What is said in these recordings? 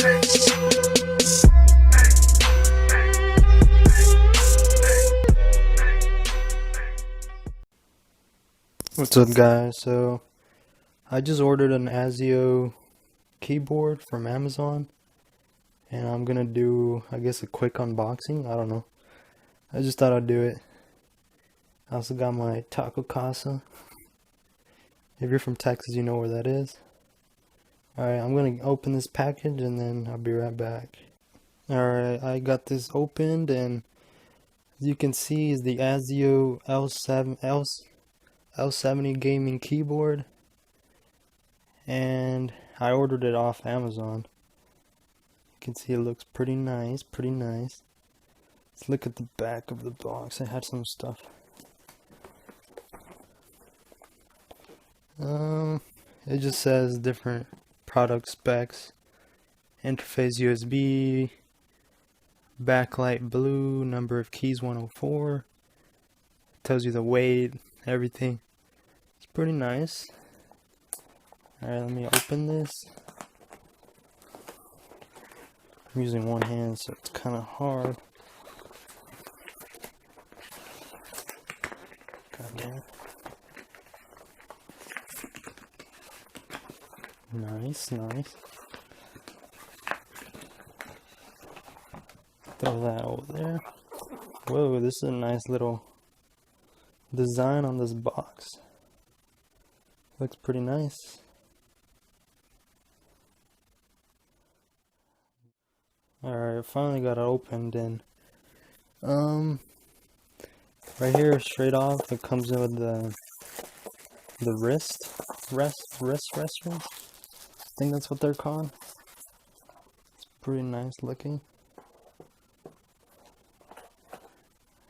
What's up, guys? So I just ordered an Azio keyboard from Amazon, and I'm gonna do, I guess, a quick unboxing. I don't know, I just thought I'd do it. I also got my taco casa. If you're from Texas, you know where that is. Alright, I'm gonna open this package and then I'll be right back. Alright, I got this opened, and as you can see is the Azio L70 gaming keyboard, and I ordered it off Amazon. You can see it looks pretty nice, pretty nice. Let's look at the back of the box. I had some stuff. It just says different product specs. Interface USB, backlight blue, number of keys 104. Tells you the weight, everything. It's pretty nice. Alright, let me open this. I'm using one hand, so it's kind of hard. God damn. Nice, nice. Throw that over there. Whoa, this is a nice little design on this box. Looks pretty nice. Alright, finally got it opened, and right here straight off it comes in with the wrist restrooms. I think that's what they're called. It's pretty nice looking.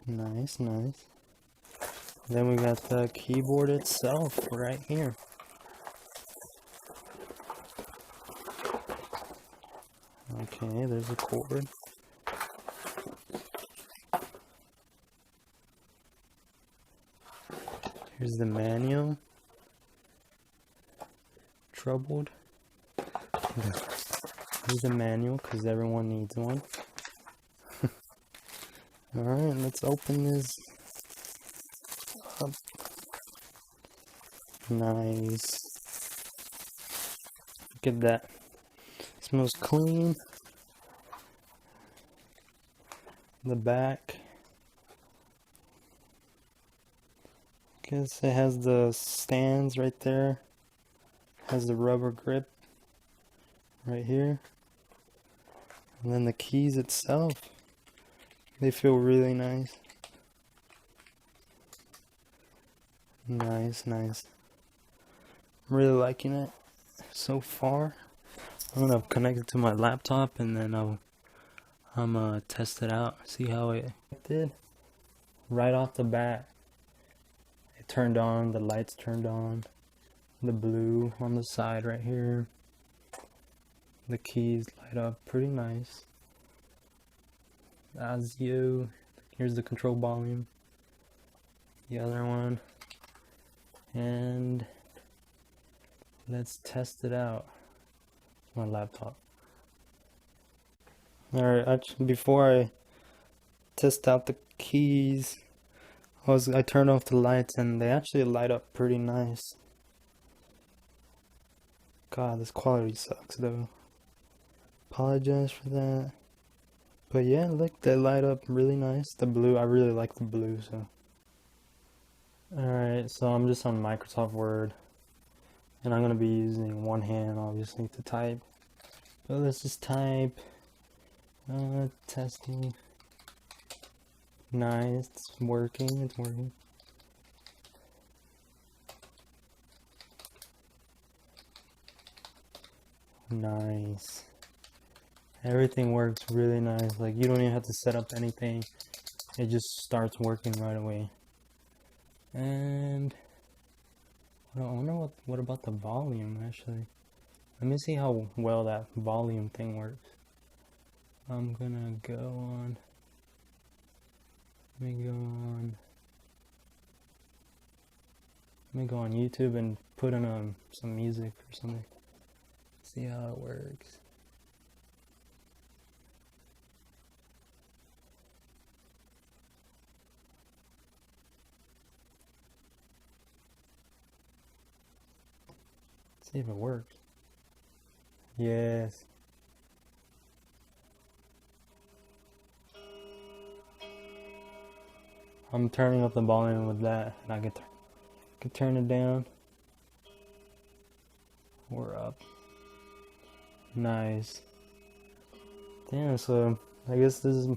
Nice, nice. Then we got the keyboard itself right here. Okay, there's a cord. Here's the manual. Troubled. Here's the manual, because everyone needs one. Alright, let's open this up. Nice. Look at that. It smells clean. The back. Guess it has the stands right there. Has the rubber grip right here. And then the keys itself. They feel really nice. Nice, nice. I'm really liking it so far. I'm gonna connect it to my laptop, and then I'm gonna test it out, see how it did. Right off the bat, it turned on, the lights turned on, the blue on the side right here. The keys light up pretty nice. Azio, here's the control volume, the other one, and let's test it out. My laptop. Alright, actually, before I test out the keys, I turned off the lights, and they actually light up pretty nice. God, this quality sucks though. Apologize for that. But yeah, look, they light up really nice. The blue, I really like the blue, so. Alright, so I'm just on Microsoft Word, and I'm going to be using one hand, obviously, to type. But let's just type. Testing. Nice, it's working, it's working. Nice. Everything works really nice. Like, you don't even have to set up anything. It just starts working right away. And I wonder what about the volume, actually. Let me see how well that volume thing works. I'm gonna go on. Let me go on YouTube and put in some music or something. See how it works. See if it works. Yes. I'm turning up the volume with that, and I can turn it down. We're up. Nice. Damn, so I guess this is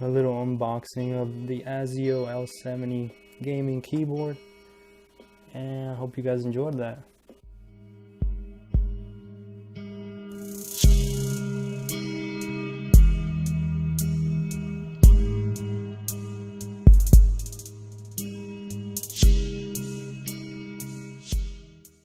a little unboxing of the Azio L70 gaming keyboard, and I hope you guys enjoyed that.